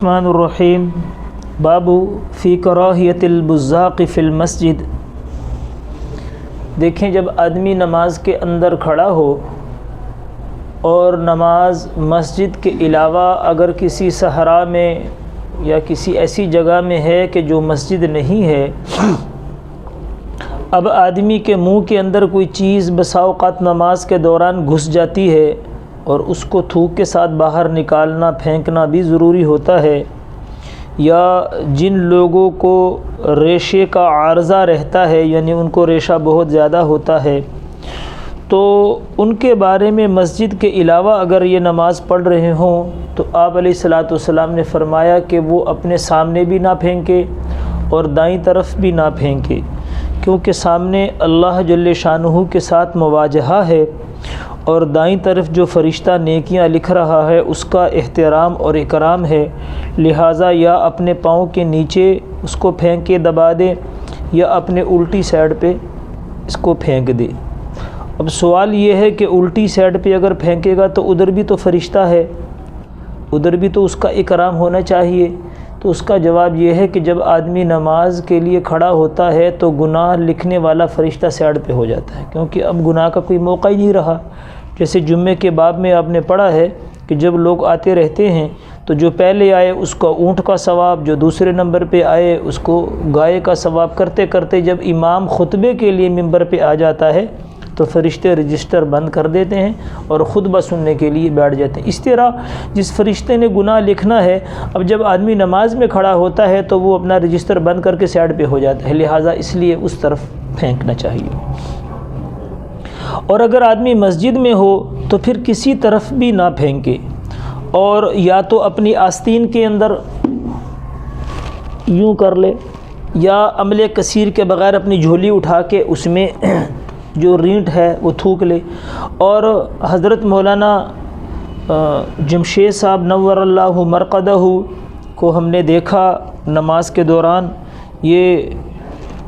الرحمن الرحیم باب فی کراہیت البزاق فی المسجد۔ دیکھیں، جب آدمی نماز کے اندر کھڑا ہو اور نماز مسجد کے علاوہ اگر کسی صحرا میں یا کسی ایسی جگہ میں ہے کہ جو مسجد نہیں ہے، اب آدمی کے منہ کے اندر کوئی چیز بسا اوقات نماز کے دوران گھس جاتی ہے اور اس کو تھوک کے ساتھ باہر نکالنا پھینکنا بھی ضروری ہوتا ہے، یا جن لوگوں کو ریشے کا عارضہ رہتا ہے، یعنی ان کو ریشہ بہت زیادہ ہوتا ہے، تو ان کے بارے میں مسجد کے علاوہ اگر یہ نماز پڑھ رہے ہوں تو آپ علیہ الصلاۃ والسلام نے فرمایا کہ وہ اپنے سامنے بھی نہ پھینکے اور دائیں طرف بھی نہ پھینکے، کیونکہ سامنے اللہ جل شانہ کے ساتھ مواجہہ ہے اور دائیں طرف جو فرشتہ نیکیاں لکھ رہا ہے اس کا احترام اور اکرام ہے، لہٰذا یا اپنے پاؤں کے نیچے اس کو پھینک کے دبا دے یا اپنے الٹی سائڈ پہ اس کو پھینک دے۔ اب سوال یہ ہے کہ الٹی سائڈ پہ اگر پھینکے گا تو ادھر بھی تو فرشتہ ہے، ادھر بھی تو اس کا اکرام ہونا چاہیے۔ تو اس کا جواب یہ ہے کہ جب آدمی نماز کے لیے کھڑا ہوتا ہے تو گناہ لکھنے والا فرشتہ سائڈ پہ ہو جاتا ہے، کیونکہ اب گناہ کا کوئی موقع ہی نہیں رہا۔ جیسے جمعے کے باب میں آپ نے پڑھا ہے کہ جب لوگ آتے رہتے ہیں تو جو پہلے آئے اس کو اونٹ کا ثواب، جو دوسرے نمبر پہ آئے اس کو گائے کا ثواب، کرتے کرتے جب امام خطبے کے لیے ممبر پہ آ جاتا ہے تو فرشتے رجسٹر بند کر دیتے ہیں اور خطبہ سننے کے لیے بیٹھ جاتے ہیں۔ اس طرح جس فرشتے نے گناہ لکھنا ہے، اب جب آدمی نماز میں کھڑا ہوتا ہے تو وہ اپنا رجسٹر بند کر کے سائڈ پہ ہو جاتا ہے، لہٰذا اس لیے اس طرف پھینکنا چاہیے۔ اور اگر آدمی مسجد میں ہو تو پھر کسی طرف بھی نہ پھینکے، اور یا تو اپنی آستین کے اندر یوں کر لے یا عمل کثیر کے بغیر اپنی جھولی اٹھا کے اس میں جو رینٹ ہے وہ تھوک لے۔ اور حضرت مولانا جمشید صاحب نور اللہ مرقدہ کو ہم نے دیکھا نماز کے دوران، یہ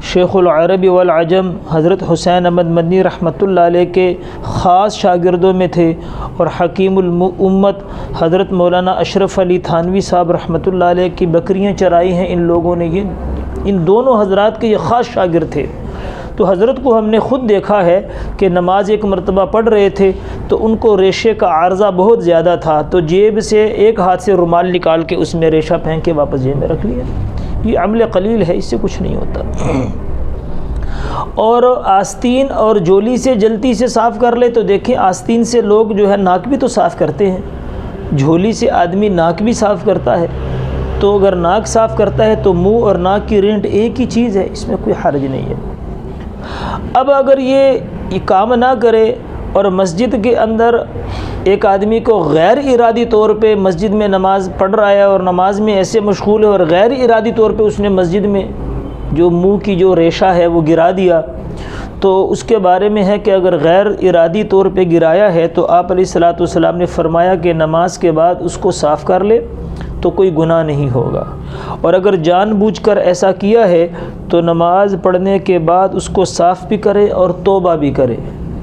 شیخ العرب والعجم حضرت حسین احمد مدنی رحمۃ اللہ علیہ کے خاص شاگردوں میں تھے، اور حکیم الامت حضرت مولانا اشرف علی تھانوی صاحب رحمۃ اللہ علیہ کی بکریاں چرائی ہیں ان لوگوں نے۔ ان دونوں حضرات کے یہ خاص شاگرد تھے، تو حضرت کو ہم نے خود دیکھا ہے کہ نماز ایک مرتبہ پڑھ رہے تھے تو ان کو ریشے کا عارضہ بہت زیادہ تھا، تو جیب سے ایک ہاتھ سے رومال نکال کے اس میں ریشہ پھینک کے واپس جیب میں رکھ لیا۔ یہ عمل قلیل ہے، اس سے کچھ نہیں ہوتا۔ اور آستین اور جولی سے جلتی سے صاف کر لے تو دیکھیں، آستین سے لوگ جو ہے ناک بھی تو صاف کرتے ہیں، جھولی سے آدمی ناک بھی صاف کرتا ہے، تو اگر ناک صاف کرتا ہے تو منہ اور ناک کی رینٹ ایک ہی چیز ہے، اس میں کوئی حرج نہیں ہے۔ اب اگر یہ کام نہ کرے اور مسجد کے اندر ایک آدمی کو غیر ارادی طور پہ مسجد میں نماز پڑھ رہا ہے اور نماز میں ایسے مشغول ہے اور غیر ارادی طور پہ اس نے مسجد میں جو منہ کی جو ریشہ ہے وہ گرا دیا، تو اس کے بارے میں ہے کہ اگر غیر ارادی طور پہ گرایا ہے تو آپ علیہ الصلاۃ والسلام نے فرمایا کہ نماز کے بعد اس کو صاف کر لے تو کوئی گناہ نہیں ہوگا، اور اگر جان بوجھ کر ایسا کیا ہے تو نماز پڑھنے کے بعد اس کو صاف بھی کرے اور توبہ بھی کرے،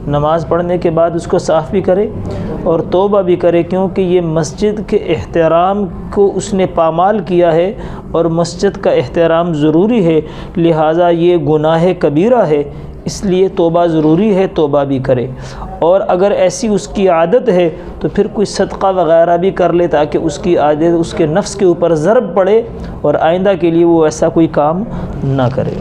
نماز پڑھنے کے بعد اس کو صاف بھی کرے اور توبہ بھی کرے، کیونکہ یہ مسجد کے احترام کو اس نے پامال کیا ہے اور مسجد کا احترام ضروری ہے، لہٰذا یہ گناہ کبیرہ ہے، اس لیے توبہ ضروری ہے، توبہ بھی کرے۔ اور اگر ایسی اس کی عادت ہے تو پھر کوئی صدقہ وغیرہ بھی کر لے تاکہ اس کی عادت اس کے نفس کے اوپر ضرب پڑے اور آئندہ کے لیے وہ ایسا کوئی کام نہ کرے۔